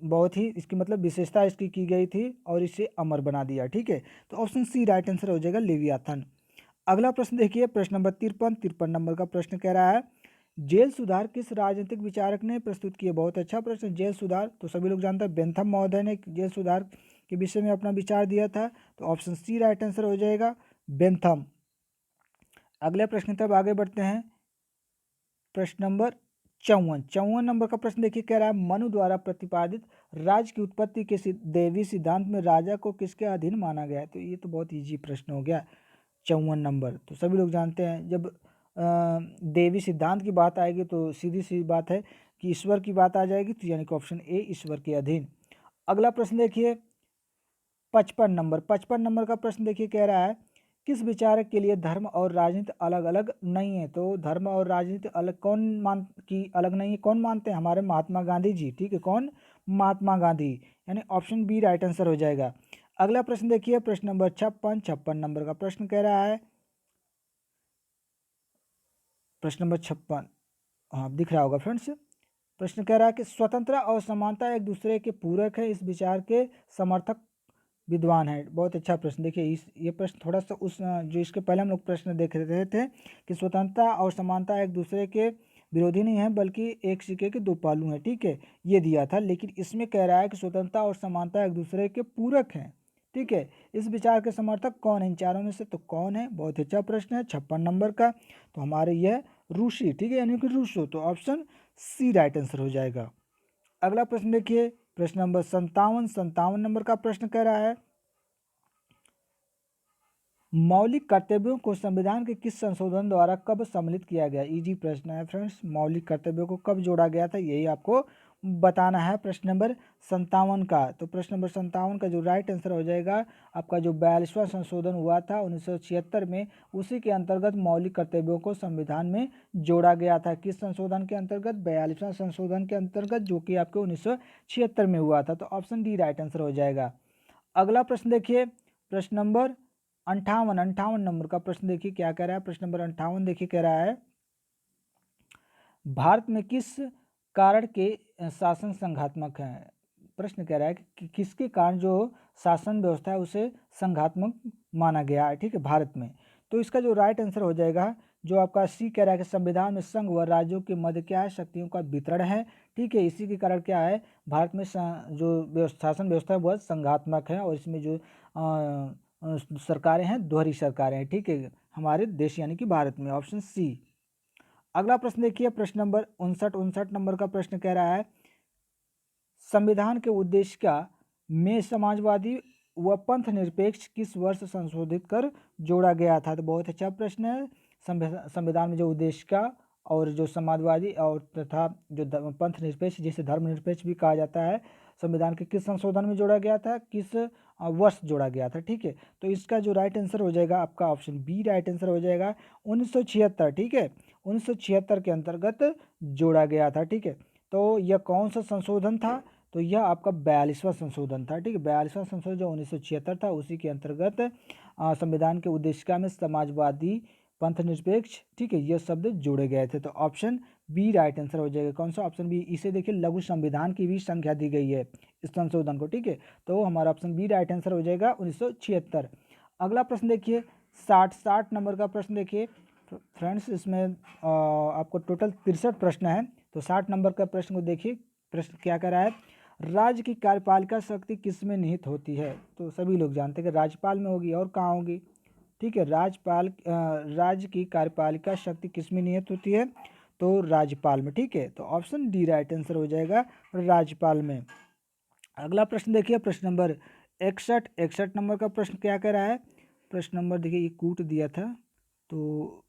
A: बहुत ही इसकी मतलब विशेषता इसकी की गई थी और इसे अमर बना दिया। ठीक है, तो ऑप्शन सी राइट आंसर हो जाएगा लेवियाथन। अगला प्रश्न देखिए प्रश्न नंबर 53 नंबर का प्रश्न कह रहा है जेल सुधार किस राजनीतिक विचारक ने प्रस्तुत किए? बहुत अच्छा प्रश्न। जेल सुधार तो सभी लोग जानते हैं बेंथम महोदय ने जेल सुधार के विषय में अपना विचार दिया था। तो ऑप्शन सी राइट आंसर हो जाएगा बेंथम। अगले प्रश्न तब आगे बढ़ते हैं। प्रश्न नंबर 54 नंबर का प्रश्न देखिए कह रहा है मनु द्वारा प्रतिपादित राज्य की उत्पत्ति के दैवी सिद्धांत में राजा को किसके अधीन माना गया है? तो ये तो बहुत इजी प्रश्न हो गया। 54 नंबर तो सभी लोग जानते हैं जब देवी सिद्धांत की बात आएगी तो सीधी सी बात है कि ईश्वर की बात आ जाएगी, तो यानी कि ऑप्शन ए ईश्वर के अधीन। अगला प्रश्न देखिए 55 नंबर का प्रश्न देखिए कह रहा है किस विचारक के लिए धर्म और राजनीति अलग अलग नहीं है? तो धर्म और राजनीति अलग अलग नहीं है, कौन मानते हैं? हमारे महात्मा गांधी जी। ठीक है, कौन? महात्मा गांधी, यानी ऑप्शन बी राइट आंसर हो जाएगा। अगला प्रश्न देखिए प्रश्न नंबर 56 नंबर का प्रश्न कह रहा है प्रश्न नंबर 56, हाँ दिख रहा होगा फ्रेंड्स। प्रश्न कह रहा है कि स्वतंत्रता और समानता एक दूसरे के पूरक है, इस विचार के समर्थक विद्वान है। बहुत अच्छा प्रश्न। देखिए ये प्रश्न थोड़ा सा उस जो इसके पहले हम लोग प्रश्न देख रहे थे कि स्वतंत्रता और समानता एक दूसरे के विरोधी नहीं है बल्कि एक सिक्के के दो पहलू हैं। ठीक है, ये दिया था, लेकिन इसमें कह रहा है कि स्वतंत्रता और समानता एक दूसरे के पूरक हैं। ठीक है, इस विचार के समर्थक कौन है इन चारों में से? तो कौन है? बहुत अच्छा प्रश्न है 56 नंबर का। तो हमारे यह रूसी। ठीक है, यानी कि रूसो। तो ऑप्शन सी राइट आंसर हो जाएगा। अगला प्रश्न देखिए प्रश्न नंबर 57 नंबर का प्रश्न कह रहा है मौलिक कर्तव्यों को संविधान के किस संशोधन द्वारा कब सम्मिलित किया गया? इजी प्रश्न है फ्रेंड्स। मौलिक कर्तव्यों को कब जोड़ा गया था यही आपको बताना है प्रश्न नंबर 57 का। तो प्रश्न नंबर 57 का जो राइट आंसर हो जाएगा आपका जो 42वां संशोधन हुआ था 1976 में, उसी के अंतर्गत मौलिक कर्तव्यों को संविधान में जोड़ा गया था। किस संशोधन के अंतर्गत? 42वां संशोधन के अंतर्गत, जो कि आपके 1976 में हुआ था। तो ऑप्शन डी राइट आंसर हो जाएगा। अगला प्रश्न देखिए प्रश्न नंबर 58 नंबर का प्रश्न देखिए क्या कह रहा है। प्रश्न नंबर 58 देखिए कह रहा है भारत में किस कारण के शासन संघात्मक है? प्रश्न कह रहा है कि किसके कारण जो शासन व्यवस्था है उसे संघात्मक माना गया है। ठीक है, भारत में। तो इसका जो राइट आंसर हो जाएगा जो आपका सी कह रहा है कि संविधान में संघ व राज्यों के मध्य क्या है? शक्तियों का वितरण है। ठीक है, इसी के कारण क्या है भारत में जो शासन व्यवस्था है वह संघात्मक है और इसमें जो सरकारें हैं दोहरी सरकारें हैं। ठीक है, हमारे देश यानी कि भारत में। Option C. अगला प्रश्न देखिए प्रश्न नंबर 59 नंबर का प्रश्न कह रहा है संविधान के उद्देश्य का में समाजवादी व पंथ निरपेक्ष किस वर्ष संशोधित कर जोड़ा गया था? तो बहुत अच्छा प्रश्न है। संविधान में जो उद्देश्य का और जो समाजवादी और तथा जो पंथ निरपेक्ष जिसे धर्मनिरपेक्ष भी कहा जाता है, संविधान के किस संशोधन में जोड़ा गया था, किस वर्ष जोड़ा गया था? ठीक है, तो इसका जो राइट आंसर हो जाएगा आपका ऑप्शन बी राइट आंसर हो जाएगा 1976। ठीक है, 1976 के अंतर्गत जोड़ा गया था। ठीक है, तो यह कौन सा संशोधन था? तो यह आपका 42वां संशोधन था। ठीक है, 42वां संशोधन जो 1976 था उसी के अंतर्गत संविधान के उद्देशिका में समाजवादी, पंथ निरपेक्ष, ठीक है, ये शब्द जोड़े गए थे। तो ऑप्शन बी राइट आंसर हो जाएगा। कौन सा? Option B. इसे देखिए लघु संविधान की भी संख्या दी गई है इस संशोधन को, ठीक है, तो हमारा ऑप्शन बी राइट आंसर हो जाएगा 1976। अगला प्रश्न देखिए 60 नंबर का प्रश्न देखिए फ्रेंड्स, इसमें आपको टोटल 63 प्रश्न है। तो 60 नंबर का प्रश्न को देखिए, प्रश्न क्या कह रहा है, राज्य की कार्यपालिका शक्ति किस में निहित होती है? तो सभी लोग जानते हैं कि राज्यपाल में होगी, और कहाँ होगी, ठीक है, राज्य की कार्यपालिका शक्ति किस में निहित होती है? तो राज्यपाल में, ठीक है, तो ऑप्शन डी राइट आंसर हो जाएगा, राज्यपाल में। अगला प्रश्न देखिए प्रश्न नंबर 61 नंबर का प्रश्न क्या कह रहा है? प्रश्न नंबर देखिए ये कूट दिया था, तो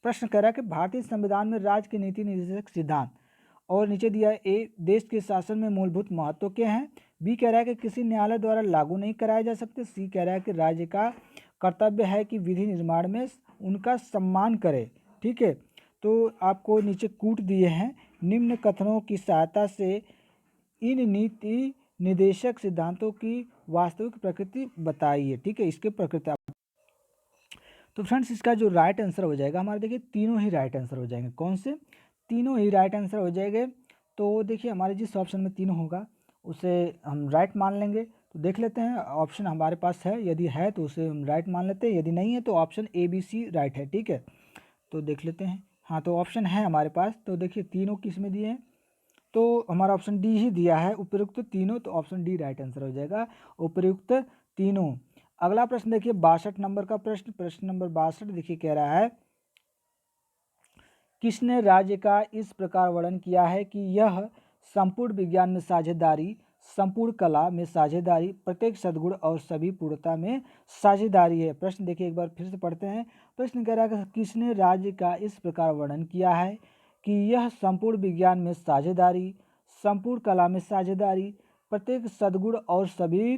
A: प्रश्न कह रहा है कि भारतीय संविधान में राज्य के नीति निर्देशक सिद्धांत, और नीचे दिया है ए देश के शासन में मूलभूत महत्व क्या हैं, बी कह रहा है कि किसी न्यायालय द्वारा लागू नहीं कराए जा सकते, सी कह रहा है कि राज्य का कर्तव्य है कि विधि निर्माण में उनका सम्मान करे, ठीक है। तो आपको नीचे कूट दिए हैं, निम्न कथनों की सहायता से इन नीति निर्देशक सिद्धांतों की वास्तविक प्रकृति बताइए, ठीक है, इसके प्रकृति। तो फ्रेंड्स इसका जो राइट आंसर हो जाएगा हमारे, देखिए तीनों ही राइट आंसर हो जाएंगे। कौन से? तीनों ही राइट आंसर हो जाएंगे। तो देखिए हमारे जिस ऑप्शन में तीनों होगा उसे हम राइट मान लेंगे। तो देख लेते हैं ऑप्शन हमारे पास है, यदि है तो उसे हम राइट मान लेते हैं, यदि नहीं है तो option A B C right है, ठीक है। तो देख लेते हैं, हाँ तो ऑप्शन है हमारे पास। तो देखिए तीनों किस में दिए हैं, तो हमारा ऑप्शन डी ही दिया है, उपयुक्त तीनों, तो ऑप्शन डी राइट आंसर हो जाएगा, उपयुक्त तीनों। अगला प्रश्न देखिए 62 नंबर का प्रश्न, प्रश्न नंबर 62 देखिए कह रहा है, किसने राज्य का इस प्रकार वर्णन किया है कि यह संपूर्ण विज्ञान में साझेदारी, संपूर्ण कला में साझेदारी, प्रत्येक सद्गुण और सभी पूर्णता में साझेदारी है। प्रश्न देखिए एक बार फिर से पढ़ते हैं। प्रश्न कह रहा है कि किसने राज्य का इस प्रकार वर्णन किया है कि यह संपूर्ण विज्ञान में साझेदारी, संपूर्ण कला में साझेदारी, प्रत्येक सद्गुण और सभी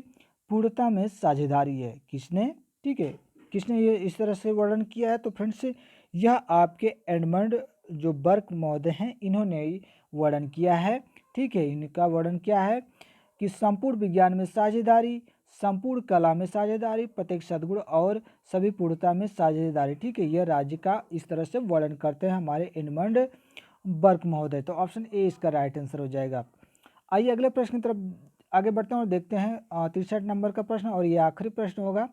A: पूर्णता में साझेदारी है? किसने, ठीक है, किसने ये इस तरह से वर्णन किया है? तो फ्रेंड्स यह आपके एडमंड जो बर्क महोदय हैं इन्होंने वर्णन किया है, ठीक है। इनका वर्णन क्या है कि संपूर्ण विज्ञान में साझेदारी, संपूर्ण कला में साझेदारी, प्रत्येक सद्गुण और सभी पूर्णता में साझेदारी, ठीक है, यह राज्य का इस तरह से वर्णन करते हैं हमारे एडमंड बर्क महोदय। तो ऑप्शन ए इसका राइट आंसर हो जाएगा। आइए अगले प्रश्न की तरफ आगे बढ़ते हैं और देखते हैं 63 नंबर का प्रश्न, और ये आखिरी प्रश्न होगा।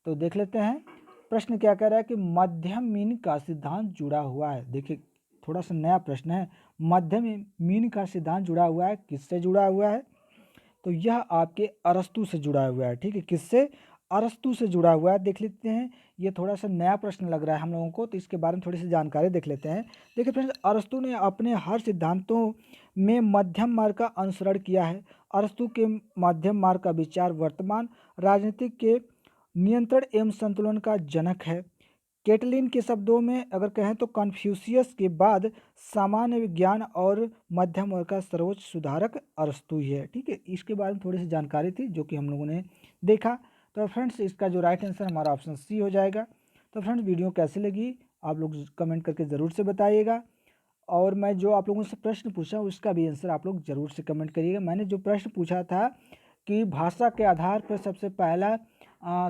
A: तो देख लेते हैं प्रश्न क्या कह रहा है कि मध्यम मीन का सिद्धांत जुड़ा हुआ है। देखिए थोड़ा सा नया प्रश्न है, मध्यम मीन का सिद्धांत जुड़ा हुआ है, किससे जुड़ा हुआ है? तो यह आपके अरस्तु से जुड़ा हुआ है, ठीक है, किससे? अरस्तु से जुड़ा हुआ है। देख लेते हैं, ये थोड़ा सा नया प्रश्न लग रहा है हम लोगों को, तो इसके बारे में थोड़ी सी जानकारी देख लेते हैं। देखिए फ्रेंड्स, अरस्तु ने अपने हर सिद्धांतों में मध्यम मार्ग का अनुसरण किया है। अरस्तु के मध्यम मार्ग का विचार वर्तमान राजनीतिक के नियंत्रण एवं संतुलन का जनक है। केटलिन के शब्दों में अगर कहें तो कन्फ्यूशियस के बाद सामान्य विज्ञान और मध्यम वर्ग का सर्वोच्च सुधारक अरस्तु ही है, ठीक है। इसके बारे में थोड़ी सी जानकारी थी जो कि हम लोगों ने देखा। तो फ्रेंड्स इसका जो राइट आंसर हमारा ऑप्शन सी हो जाएगा। तो फ्रेंड्स वीडियो कैसी लगी आप लोग कमेंट करके ज़रूर से बताइएगा, और मैं जो आप लोगों से प्रश्न पूछा उसका भी आंसर आप लोग ज़रूर से कमेंट करिएगा। मैंने जो प्रश्न पूछा था कि भाषा के आधार पर सबसे पहला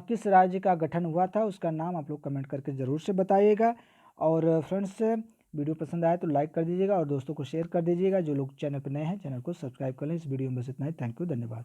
A: किस राज्य का गठन हुआ था, उसका नाम आप लोग कमेंट करके ज़रूर से बताइएगा। और फ्रेंड्स वीडियो पसंद आए तो लाइक कर दीजिएगा और दोस्तों को शेयर कर दीजिएगा। जो लोग चैनल पर नए हैं चैनल को सब्सक्राइब कर लें। इस वीडियो में बस इतना ही। थैंक यू, धन्यवाद।